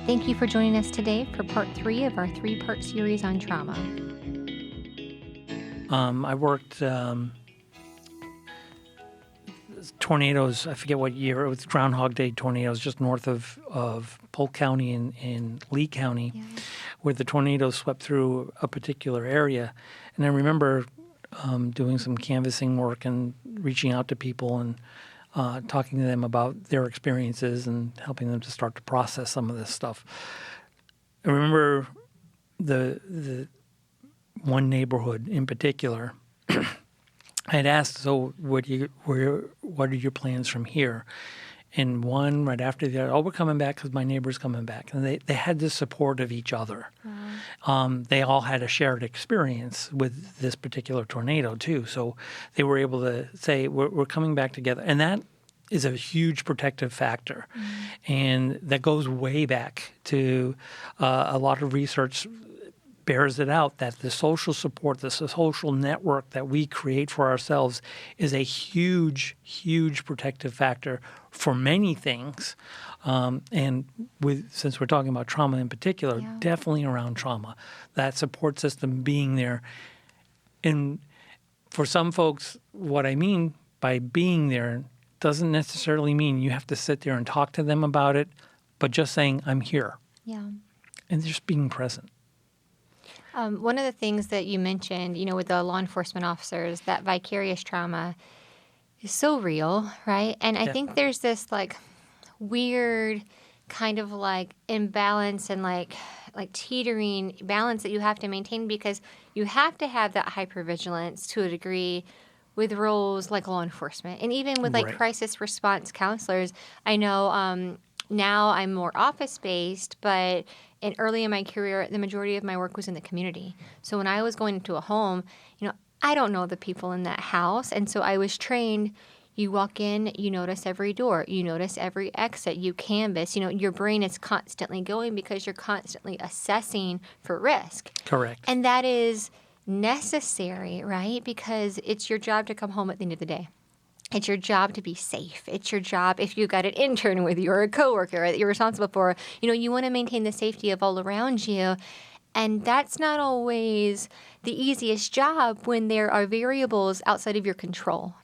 Thank you for joining us today for part 3 of our 3-part series on trauma. I worked tornadoes, I forget what year, it was Groundhog Day tornadoes just north of Polk County and Lee County, where the tornadoes swept through a particular area. And I remember doing some canvassing work and reaching out to people and talking to them about their experiences and helping them to start to process some of this stuff. I remember the one neighborhood in particular. I had asked, so what are your plans from here? And one right after the other, we're coming back because my neighbor's coming back. And they had the support of each other. Wow. They all had a shared experience with this particular tornado too. So they were able to say, we're coming back together. And that is a huge protective factor. And that goes way back to a lot of research bears it out that the social support, the social network that we create for ourselves is a huge, huge protective factor for many things. And since we're talking about trauma in particular, definitely around trauma, that support system being there. And for some folks, what I mean by being there doesn't necessarily mean you have to sit there and talk to them about it, but just saying, I'm here. Yeah. And just being present. One of the things that you mentioned, with the law enforcement officers, that vicarious trauma is so real, right? And I think there's this weird kind of imbalance and like teetering balance that you have to maintain, because you have to have that hypervigilance to a degree with roles like law enforcement. And even with crisis response counselors, I know now I'm more office-based, but early in my career, the majority of my work was in the community. So when I was going into a home, I don't know the people in that house. And so I was trained, you walk in, you notice every door, you notice every exit, you canvass. Your brain is constantly going because you're constantly assessing for risk. Correct. And that is necessary, right? Because it's your job to come home at the end of the day. It's your job to be safe. It's your job, if you've got an intern with you or a coworker that you're responsible for, you want to maintain the safety of all around you. And that's not always the easiest job when there are variables outside of your control.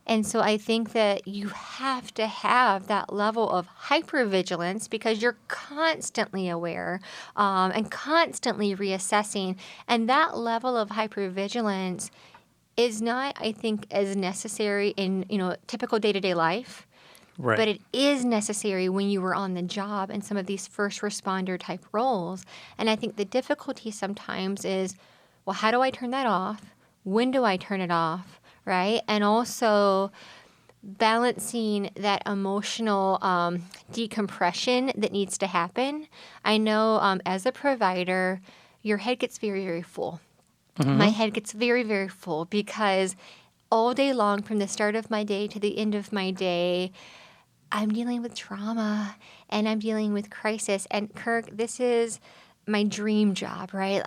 And so I think that you have to have that level of hypervigilance because you're constantly aware and constantly reassessing. And that level of hypervigilance is not, I think, as necessary in, typical day-to-day life. Right. But it is necessary when you were on the job in some of these first responder type roles. And I think the difficulty sometimes is, well, how do I turn that off? When do I turn it off? Right? And also balancing that emotional decompression that needs to happen. I know as a provider, your head gets very, very full. Mm-hmm. My head gets very, very full because all day long, from the start of my day to the end of my day, I'm dealing with trauma and I'm dealing with crisis. And Kirk, this is my dream job, right?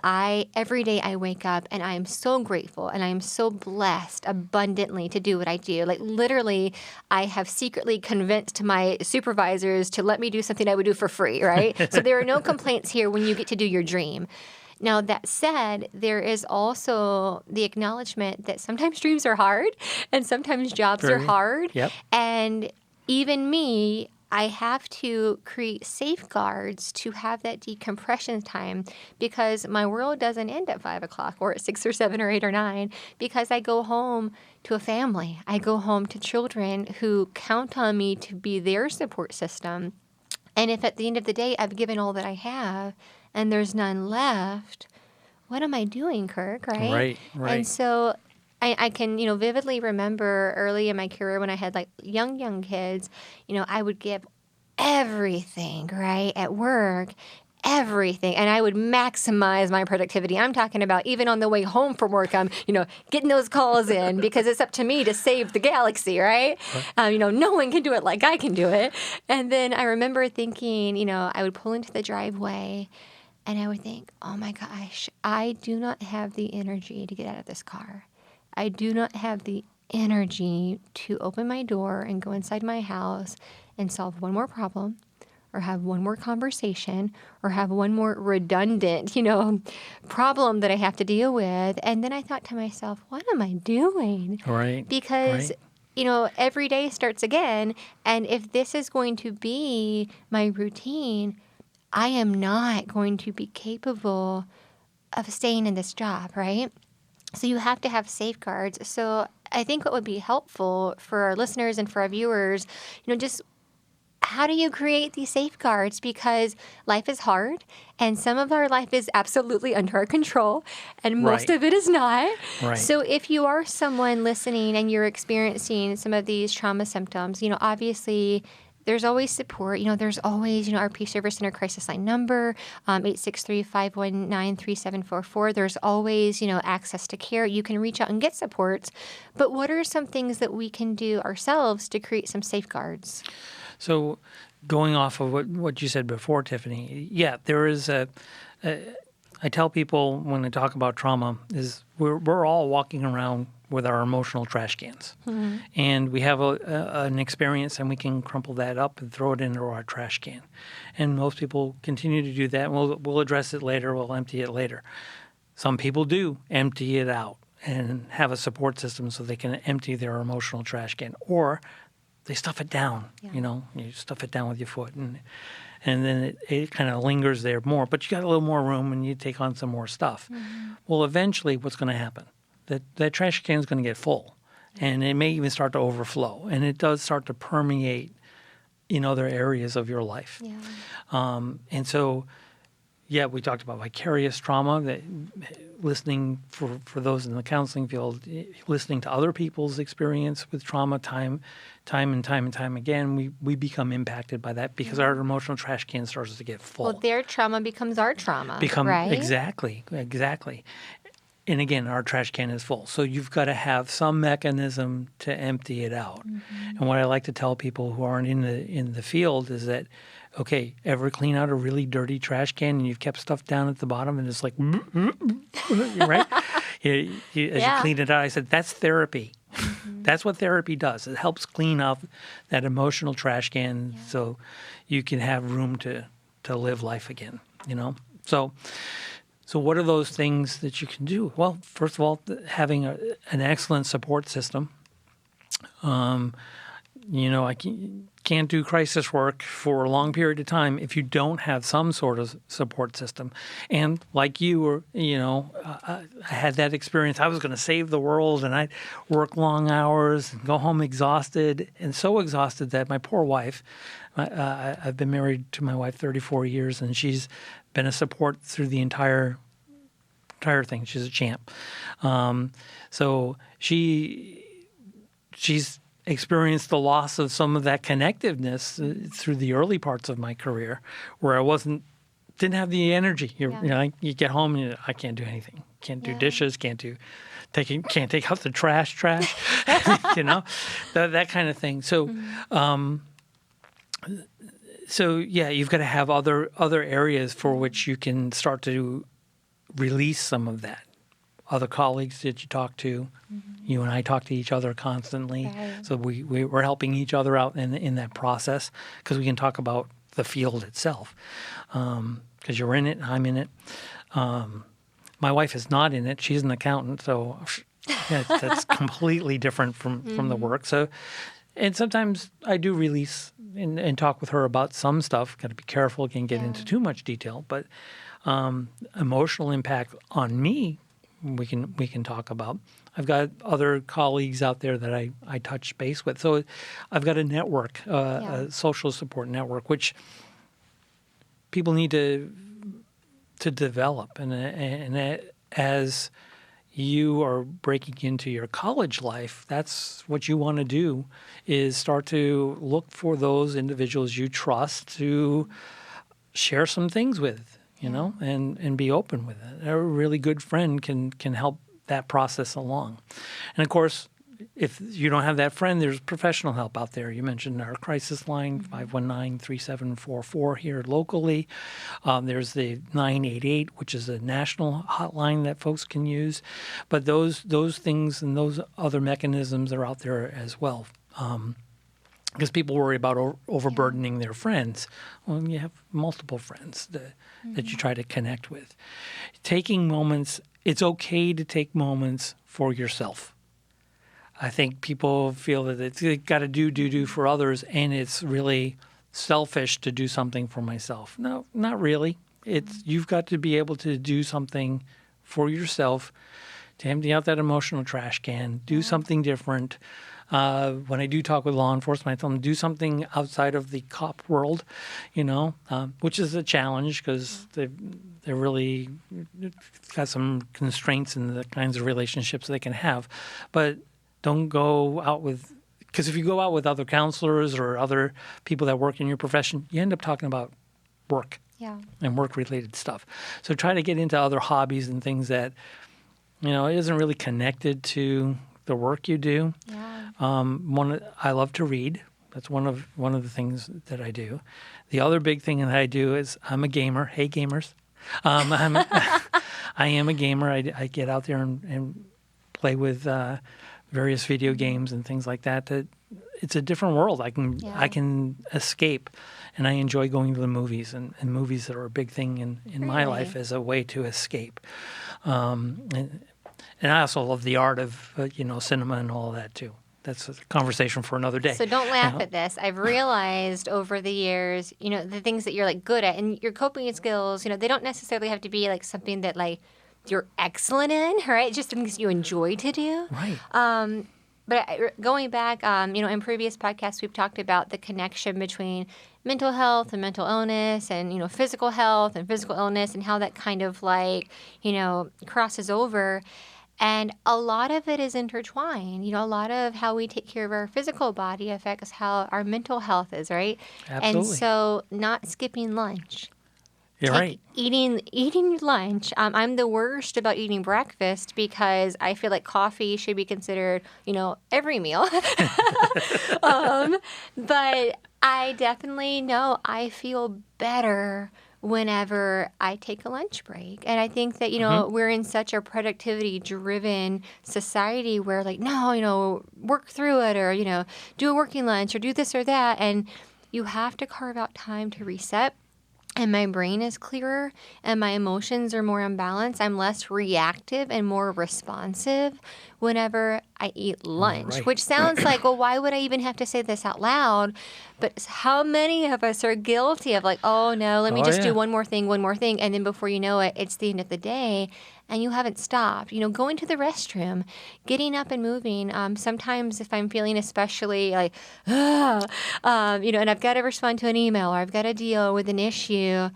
Every day I wake up and I am so grateful and I am so blessed abundantly to do what I do. Literally, I have secretly convinced my supervisors to let me do something I would do for free, right? So there are no complaints here when you get to do your dream. Now, that said, there is also the acknowledgement that sometimes dreams are hard and sometimes jobs are hard. Yep. And even me, I have to create safeguards to have that decompression time because my world doesn't end at 5 o'clock or at 6 or 7 or 8 or 9 because I go home to a family. I go home to children who count on me to be their support system. And if at the end of the day I've given all that I have and there's none left, what am I doing, Kirk, right? Right. And so I can, vividly remember early in my career when I had young kids, I would give everything, right, at work, everything. And I would maximize my productivity. I'm talking about even on the way home from work, I'm, getting those calls in because it's up to me to save the galaxy, right? No one can do it like I can do it. And then I remember thinking, I would pull into the driveway and I would think, oh my gosh, I do not have the energy to get out of this car. I do not have the energy to open my door and go inside my house and solve one more problem or have one more conversation or have one more redundant, problem that I have to deal with. And then I thought to myself, what am I doing? Right. Because, every day starts again. And if this is going to be my routine, I am not going to be capable of staying in this job, right? So you have to have safeguards. So I think what would be helpful for our listeners and for our viewers, just how do you create these safeguards? Because life is hard, and some of our life is absolutely under our control, and most Right. of it is not. Right. So if you are someone listening and you're experiencing some of these trauma symptoms, obviously there's always support. There's always, our Peace Service Center crisis line number, 863-519-3744. There's always, access to care. You can reach out and get supports. But what are some things that we can do ourselves to create some safeguards? So going off of what you said before, Tiffany, there is I tell people when I talk about trauma is we're all walking around with our emotional trash cans. Mm-hmm. And we have an experience and we can crumple that up and throw it into our trash can. And most people continue to do that. We'll address it later. We'll empty it later. Some people do empty it out and have a support system so they can empty their emotional trash can. Or they stuff it down, you stuff it down with your foot. And then it kind of lingers there more. But you got a little more room and you take on some more stuff. Mm-hmm. Well, eventually what's going to happen? That trash can is going to get full, and it may even start to overflow, and it does start to permeate in other areas of your life. Yeah. And so, we talked about vicarious trauma, that listening for those in the counseling field, listening to other people's experience with trauma time and time again, we become impacted by that because our emotional trash can starts to get full. Well, their trauma becomes our trauma, right? Exactly. And again, our trash can is full. So you've got to have some mechanism to empty it out. Mm-hmm. And what I like to tell people who aren't in the field is that, okay, ever clean out a really dirty trash can and you've kept stuff down at the bottom and it's like, right? As you clean it out, I said, that's therapy. Mm-hmm. That's what therapy does. It helps clean out that emotional trash can so you can have room to live life again, So what are those things that you can do? Well, first of all, having an excellent support system. I can't do crisis work for a long period of time if you don't have some sort of support system. And like you, I had that experience. I was going to save the world, and I'd work long hours and go home exhausted, and so exhausted that my poor wife, I've been married to my wife 34 years, and she's been a support through the entire thing. She's a champ. So she's experienced the loss of some of that connectiveness through the early parts of my career, where I didn't have the energy. You get home and I can't do anything. Can't do dishes. Can't take out the trash. That kind of thing. So. You've got to have other areas for which you can start to release some of that. Other colleagues that you talk to, you and I talk to each other constantly, right. So we're helping each other out in that process because we can talk about the field itself. Because you're in it, I'm in it. My wife is not in it; she's an accountant, so that's completely different from the work. So. And sometimes I do release and talk with her about some stuff. Got to be careful, can't get into too much detail. But emotional impact on me, we can talk about. I've got other colleagues out there that I touch base with. So I've got a network, a social support network, which people need to develop. And as you are breaking into your college life, that's what you want to do, is start to look for those individuals you trust to share some things with, and be open with it. A really good friend can help that process along. And of course, if you don't have that friend, there's professional help out there. You mentioned our crisis line, 519-3744 here locally. There's the 988, which is a national hotline that folks can use. But those things and those other mechanisms are out there as well. because people worry about overburdening their friends. Well, you have multiple friends that you try to connect with. Taking moments, it's okay to take moments for yourself. I think people feel that it's got to do for others, and it's really selfish to do something for myself. No, not really. You've got to be able to do something for yourself, to empty out that emotional trash can, do something different. When I do talk with law enforcement, I tell them do something outside of the cop world, which is a challenge because they're really got some constraints in the kinds of relationships they can have. But don't go out because if you go out with other counselors or other people that work in your profession, you end up talking about work and work-related stuff. So try to get into other hobbies and things that, isn't really connected to the work you do. Yeah. I love to read. That's one of the things that I do. The other big thing that I do is I'm a gamer. Hey, gamers. I am a gamer. I get out there and play with various video games and things like that. It's a different world. I can escape, and I enjoy going to the movies and movies that are a big thing in my life as a way to escape. And I also love the art of cinema and all of that too. That's a conversation for another day. So don't laugh at this. I've realized over the years, the things that you're like good at and your coping skills, they don't necessarily have to be like something that like you're excellent in, right? Just things you enjoy to do. Right. But going back, in previous podcasts, we've talked about the connection between mental health and mental illness and, physical health and physical illness and how that kind of like, crosses over. And a lot of it is intertwined. A lot of how we take care of our physical body affects how our mental health is, right? Absolutely. And so not skipping lunch. You're right. Eating lunch. I'm the worst about eating breakfast because I feel like coffee should be considered, every meal. But I definitely know I feel better whenever I take a lunch break. And I think that, we're in such a productivity-driven society where like, no, work through it or, do a working lunch or do this or that. And you have to carve out time to reset. And my brain is clearer and my emotions are more in balance. I'm less reactive and more responsive whenever I eat lunch, which sounds like, well, why would I even have to say this out loud? But how many of us are guilty of like, oh, no, let me just do one more thing. And then before you know it, it's the end of the day and you haven't stopped. Going to the restroom, getting up and moving. Sometimes if I'm feeling especially like, and I've got to respond to an email or I've got to deal with an issue,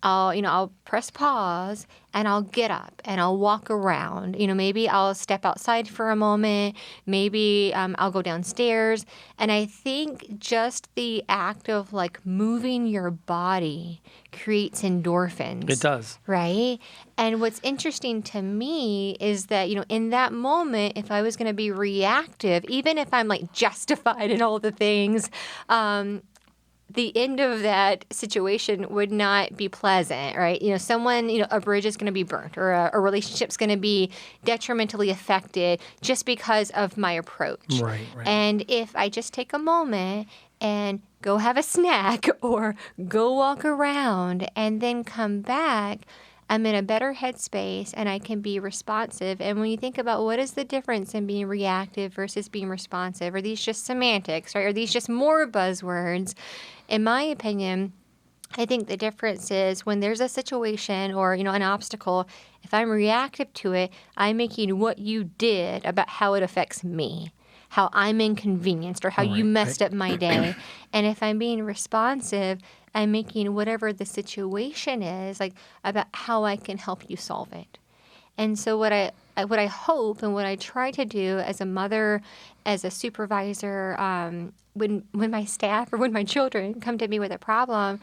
I'll press pause and I'll get up and I'll walk around. Maybe I'll step outside for a moment. Maybe I'll go downstairs. And I think just the act of like moving your body creates endorphins. It does. Right? And what's interesting to me is that, in that moment, if I was going to be reactive, even if I'm like justified in all the things, the end of that situation would not be pleasant, right? A bridge is going to be burnt or a relationship's going to be detrimentally affected just because of my approach. Right. And if I just take a moment and go have a snack or go walk around and then come back, I'm in a better headspace and I can be responsive. And when you think about what is the difference in being reactive versus being responsive, are these just semantics, right? Are these just more buzzwords? In my opinion, I think the difference is when there's a situation or, an obstacle, if I'm reactive to it, I'm making what you did about how it affects me, how I'm inconvenienced or how you messed up my day. And if I'm being responsive, I'm making whatever the situation is, like about how I can help you solve it. And so what I hope and what I try to do as a mother, as a supervisor, when my staff or when my children come to me with a problem,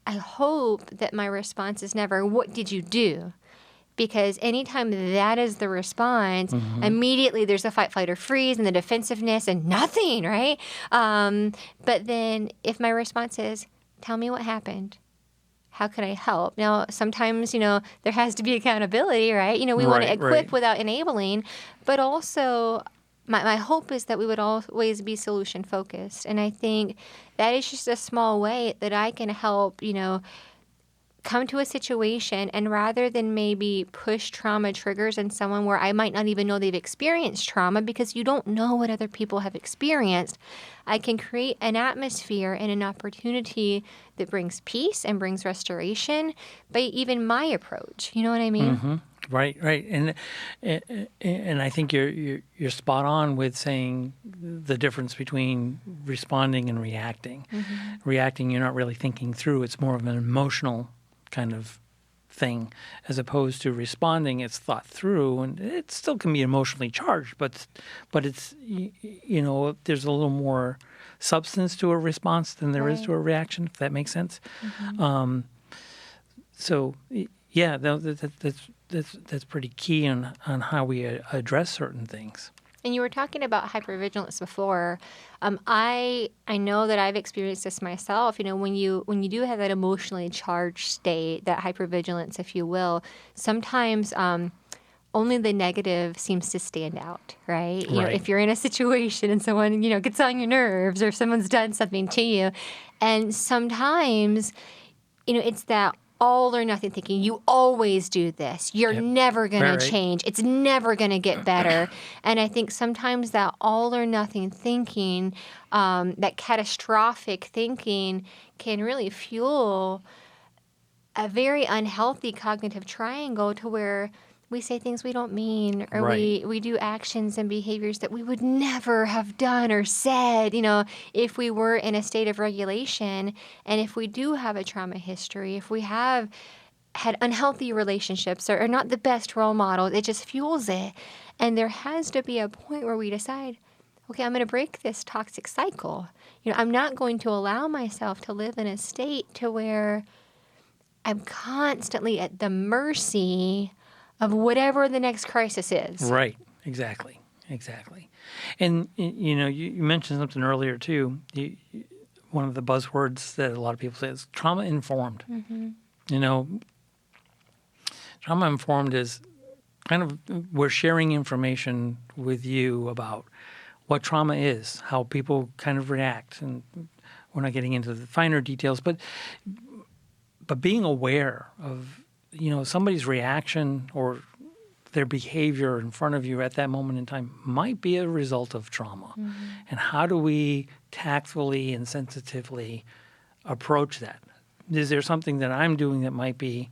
I hope that my response is never, what did you do? Because anytime that is the response, immediately there's a fight, flight, or freeze and the defensiveness and nothing, right? But then if my response is, tell me what happened. How could I help? Now, sometimes, there has to be accountability, right? We want to equip without enabling. But also, my hope is that we would always be solution focused. And I think that is just a small way that I can help, come to a situation, and rather than maybe push trauma triggers in someone where I might not even know they've experienced trauma, because you don't know what other people have experienced, I can create an atmosphere and an opportunity that brings peace and brings restoration by even my approach. You know what I mean? Mm-hmm. Right, and I think you're spot on with saying the difference between responding and reacting. Mm-hmm. Reacting, you're not really thinking through; it's more of an emotional kind of thing, as opposed to responding. It's thought through, and it still can be emotionally charged, but it's there's a little more substance to a response than there is to a reaction. If that makes sense. Mm-hmm. So yeah, that's pretty key on how we address certain things. And you were talking about hypervigilance before. I know that I've experienced this myself. When you do have that emotionally charged state, that hypervigilance, if you will, sometimes only the negative seems to stand out, right? If you're in a situation and someone gets on your nerves, or someone's done something to you, and sometimes it's that all or nothing thinking. You always do this. You're never going to change. It's never going to get better. And I think sometimes that all or nothing thinking, that catastrophic thinking, can really fuel a very unhealthy cognitive triangle, to where we say things we don't mean, or we do actions and behaviors that we would never have done or said, if we were in a state of regulation. And if we do have a trauma history, if we have had unhealthy relationships, or not the best role model, it just fuels it. And there has to be a point where we decide, okay, I'm going to break this toxic cycle. I'm not going to allow myself to live in a state to where I'm constantly at the mercy of whatever the next crisis is. Right. Exactly. And, you mentioned something earlier, too. One of the buzzwords that a lot of people say is trauma-informed. Mm-hmm. Trauma-informed is kind of, we're sharing information with you about what trauma is, how people kind of react. And we're not getting into the finer details, but being aware of, somebody's reaction or their behavior in front of you at that moment in time might be a result of trauma. Mm-hmm. And how do we tactfully and sensitively approach that? Is there something that I'm doing that might be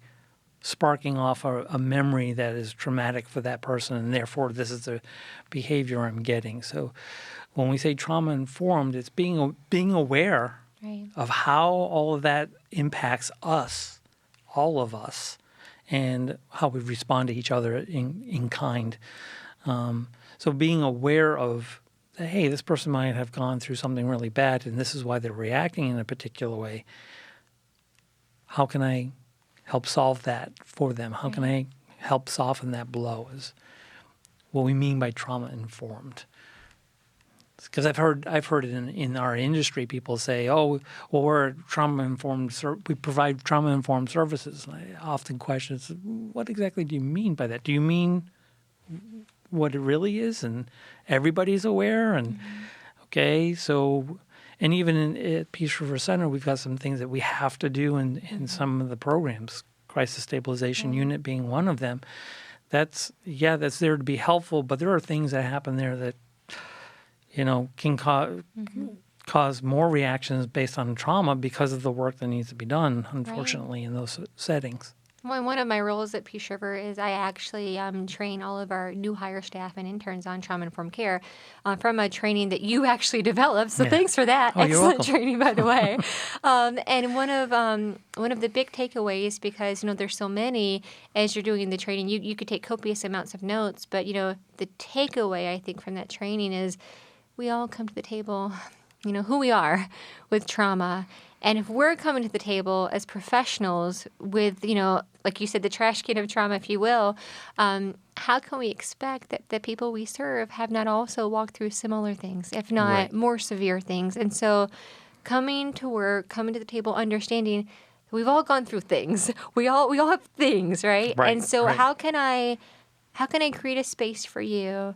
sparking off a memory that is traumatic for that person, and therefore this is the behavior I'm getting? So when we say trauma-informed, it's being aware of how all of that impacts us, all of us, and how we respond to each other in kind. So being aware of, hey, this person might have gone through something really bad, and this is why they're reacting in a particular way. How can I help solve that for them? How can I help soften that blow? Is what we mean by trauma-informed. Because I've heard it in our industry. People say, "Oh, well, we're trauma-informed. We provide trauma-informed services." And I often question, "What exactly do you mean by that? Do you mean what it really is, and everybody's aware?" And okay, so, and even at Peace River Center, we've got some things that we have to do in some of the programs. Crisis Stabilization Unit being one of them. That's there to be helpful, but there are things that happen there that can cause more reactions based on trauma because of the work that needs to be done, unfortunately, in those settings. Well, one of my roles at Peace River is I actually train all of our new hire staff and interns on trauma-informed care from a training that you actually developed. So thanks for that. Oh, excellent training, by the way. And one of the big takeaways, because there's so many as you're doing the training, you could take copious amounts of notes, but the takeaway I think from that training is we all come to the table, who we are with trauma. And if we're coming to the table as professionals with, like you said, the trash can of trauma, if you will, how can we expect that the people we serve have not also walked through similar things, if not more severe things? And so coming to work, coming to the table, understanding we've all gone through things. We all have things, right? And so how can I create a space for you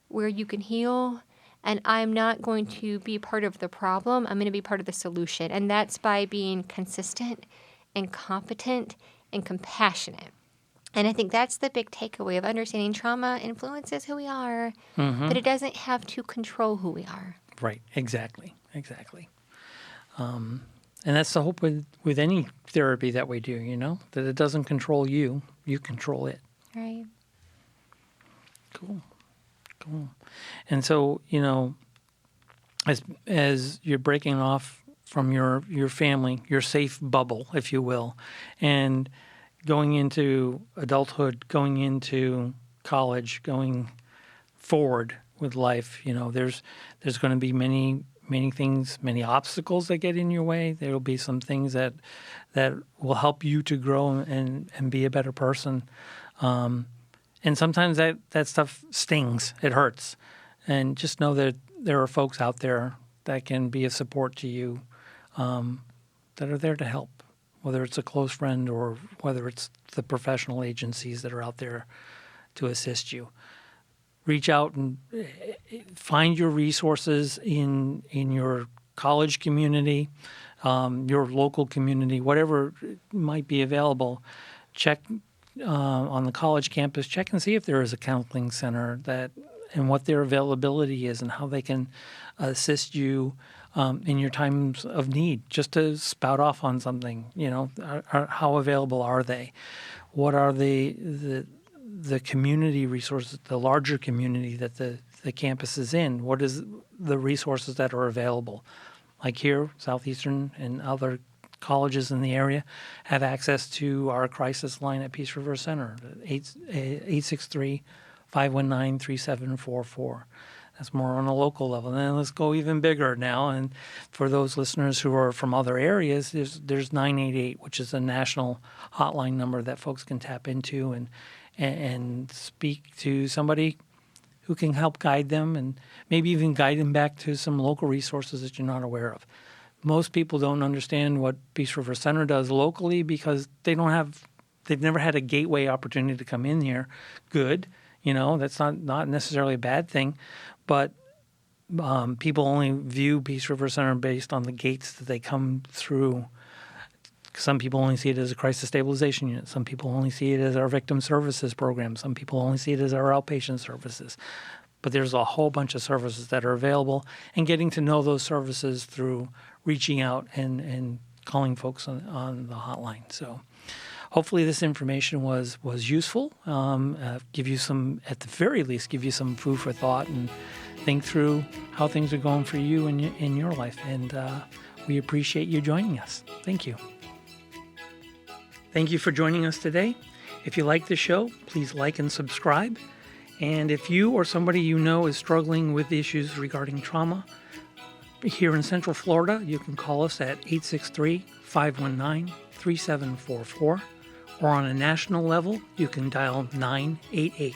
where you can heal. And I'm not going to be part of the problem. I'm going to be part of the solution. And that's by being consistent and competent and compassionate. And I think that's the big takeaway of understanding trauma influences who we are, but it doesn't have to control who we are. Right. Exactly. And that's the hope with any therapy that we do, that it doesn't control you. You control it. Right. Cool. And so, as you're breaking off from your family, your safe bubble, if you will, and going into adulthood, going into college, going forward with life, there's going to be many things, many obstacles that get in your way. There will be some things that will help you to grow and be a better person. And sometimes that stuff stings. It hurts. And just know that there are folks out there that can be a support to you, that are there to help, whether it's a close friend or whether it's the professional agencies that are out there to assist you. Reach out and find your resources in your college community, your local community, whatever might be available. Check on the college campus, check and see if there is a counseling center and what their availability is and how they can assist you in your times of need. Just to spout off on something, how available are they? What are the community resources, the larger community that the campus is in? What is the resources that are available? Like here, Southeastern and other colleges in the area have access to our crisis line at Peace River Center, 863-519-3744. That's more on a local level. And then let's go even bigger now. And for those listeners who are from other areas, there's 988, which is a national hotline number that folks can tap into and speak to somebody who can help guide them and maybe even guide them back to some local resources that you're not aware of. Most people don't understand what Peace River Center does locally because they've never had a gateway opportunity to come in here. Good, that's not necessarily a bad thing, but people only view Peace River Center based on the gates that they come through. Some people only see it as a crisis stabilization unit. Some people only see it as our victim services program. Some people only see it as our outpatient services. But there's a whole bunch of services that are available, and getting to know those services through reaching out and calling folks on the hotline. So hopefully this information was useful. Give you some, at the very least, give you some food for thought and think through how things are going for you in your life. And we appreciate you joining us. Thank you. Thank you for joining us today. If you like the show, please like and subscribe. And if you or somebody you know is struggling with issues regarding trauma here in Central Florida, you can call us at 863-519-3744. Or on a national level, you can dial 988.